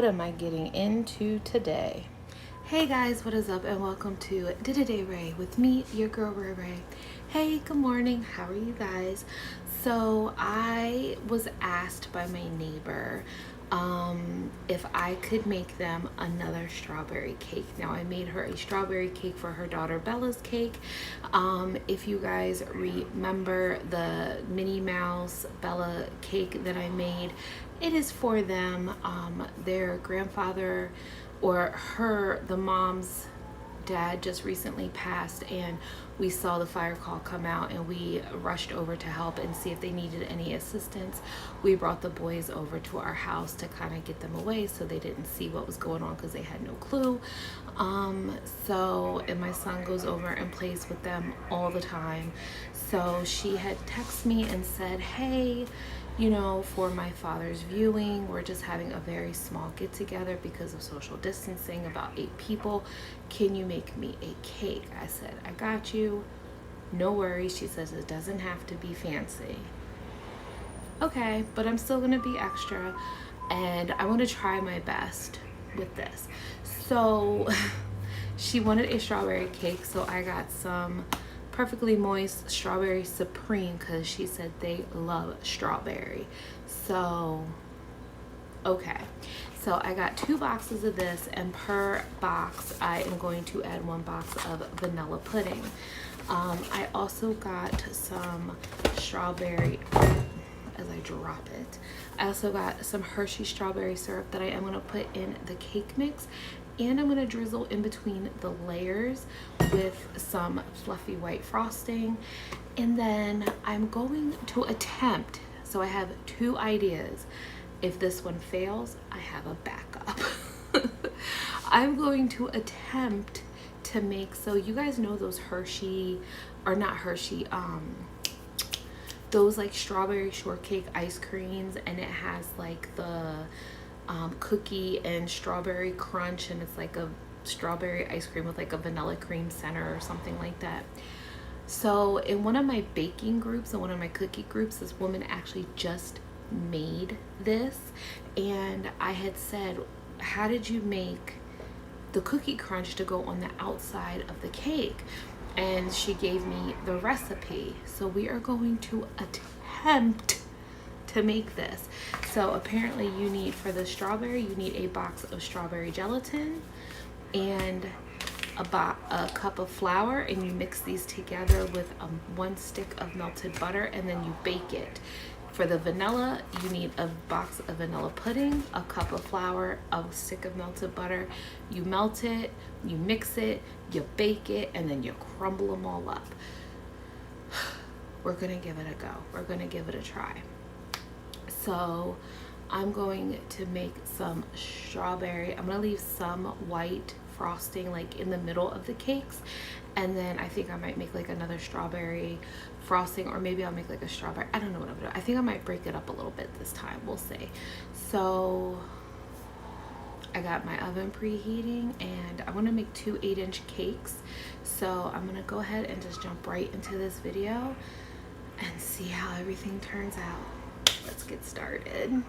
am I getting into today? Hey guys, what is up, and welcome to Day Ray with me, your girl Ray Ray. Hey, good morning. How are you guys? So I was asked by my neighbor if I could make them another strawberry cake. Now, I made her a strawberry cake for her daughter Bella's cake. If you guys remember the Minnie Mouse Bella cake that I made, it is for them. Their grandfather, or the mom's dad, just recently passed, and we saw the fire call come out and we rushed over to help and see if they needed any assistance. We brought the boys over to our house to kind of get them away so they didn't see what was going on because they had no clue. And my son goes over and plays with them all the time. So she had texted me and said, hey, you know, for my father's viewing, we're just having a very small get together because of social distancing, about 8 people. Can you make me a cake? I said, I got you. No worries. She says it doesn't have to be fancy. Okay, but I'm still gonna be extra, and I want to try my best with this. So she wanted a strawberry cake, so I got some perfectly moist strawberry supreme because she said they love strawberry. So okay, so I got 2 boxes of this, and per box I am going to add 1 box of vanilla pudding. I also got some strawberry, as I drop it, I also got some Hershey strawberry syrup that I am going to put in the cake mix, and I'm going to drizzle in between the layers with some fluffy white frosting. And then I'm going to attempt, so I have 2 ideas. If this one fails, I have a backup. I'm going to attempt to make, so you guys know those Hershey, or not Hershey, those like strawberry shortcake ice creams, and it has like the cookie and strawberry crunch, and it's like a strawberry ice cream with like a vanilla cream center or something like that. So in one of my baking groups and one of my cookie groups, this woman actually just made this, and I had said, how did you make the cookie crunch to go on the outside of the cake? And she gave me the recipe. So we are going to attempt to make this. So apparently you need, for the strawberry, you need a box of strawberry gelatin and a cup of flour, and you mix these together with 1 stick of melted butter, and then you bake it. For the vanilla, you need a box of vanilla pudding, a cup of flour, a stick of melted butter. You melt it, you mix it, you bake it, and then you crumble them all up. We're gonna give it a go. We're gonna give it a try. So I'm going to make some strawberry. I'm gonna leave some white frosting like in the middle of the cakes, and then I think I might make like another strawberry frosting, or maybe I'll make like a strawberry, I don't know what I'm doing. I think I might break it up a little bit this time, we'll see. So I got my oven preheating, and I want to make 2 8-inch cakes, so I'm gonna go ahead and just jump right into this video and see how everything turns out. Let's get started.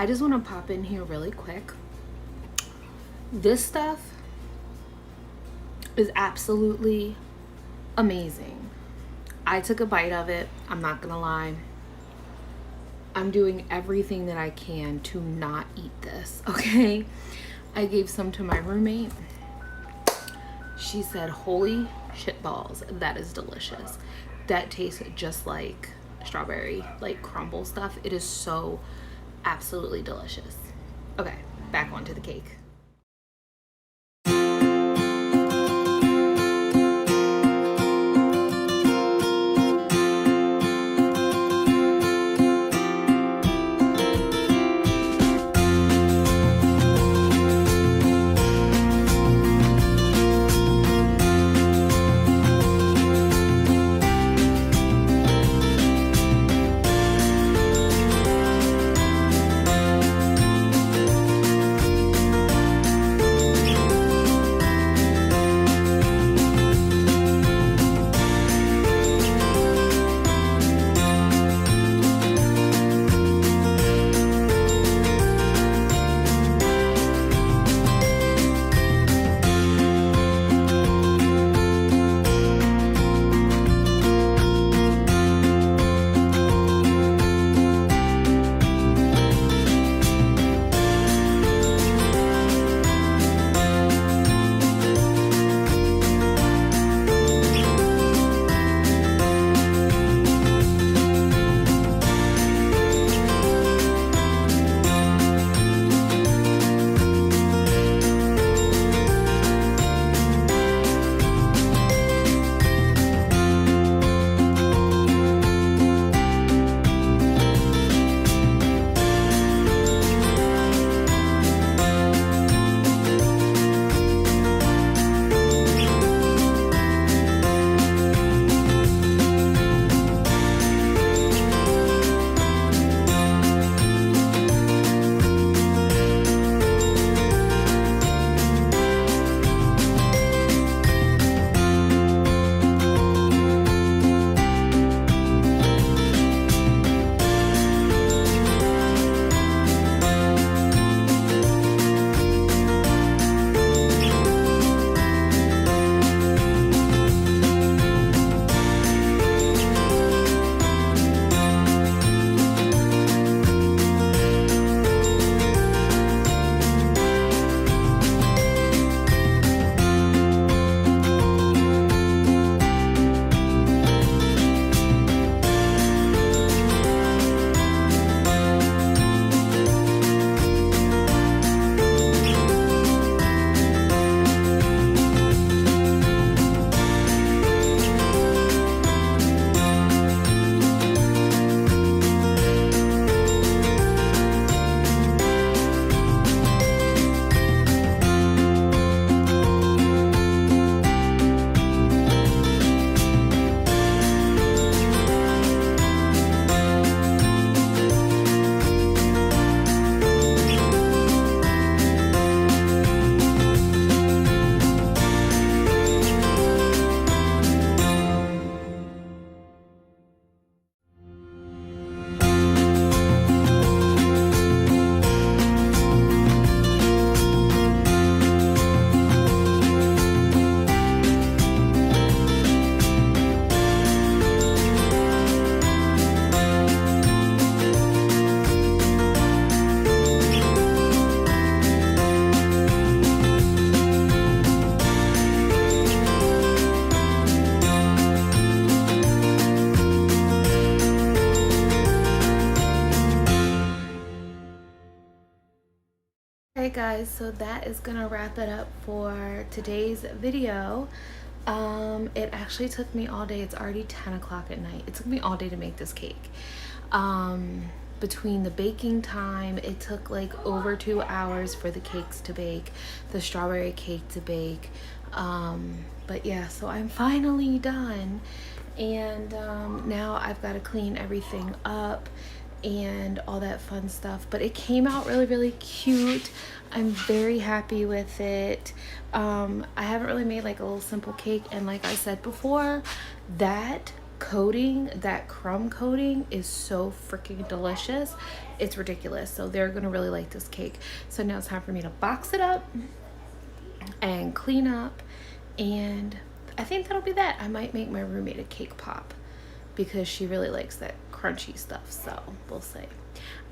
I just want to pop in here really quick. This stuff is absolutely amazing. I took a bite of it. I'm not gonna lie. I'm doing everything that I can to not eat this, okay? I gave some to my roommate. She said, holy shit balls, that is delicious. That tastes just like strawberry, like crumble stuff. It is so absolutely delicious. Okay, back onto the cake. Alright guys, so that is gonna wrap it up for today's video. It actually took me all day. It's already 10 o'clock at night. It took me all day to make this cake. Between the baking time, it took like over 2 hours for the cakes to bake, the strawberry cake to bake. But yeah, so I'm finally done, and now I've got to clean everything up and all that fun stuff. But it came out really cute. I'm very happy with it. I haven't really made like a little simple cake, and like I said before, that coating, that crumb coating, is so freaking delicious. It's ridiculous. So they're gonna really like this cake. So now it's time for me to box it up and clean up, and I think that'll be that. I might make my roommate a cake pop because she really likes that crunchy stuff, so we'll see.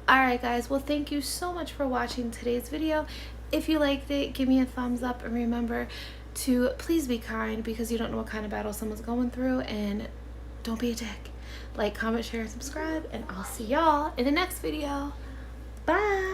Alright guys, well thank you so much for watching today's video. If you liked it, give me a thumbs up, and remember to please be kind, because you don't know what kind of battle someone's going through, and don't be a dick. Like, comment, share, and subscribe, and I'll see y'all in the next video. Bye!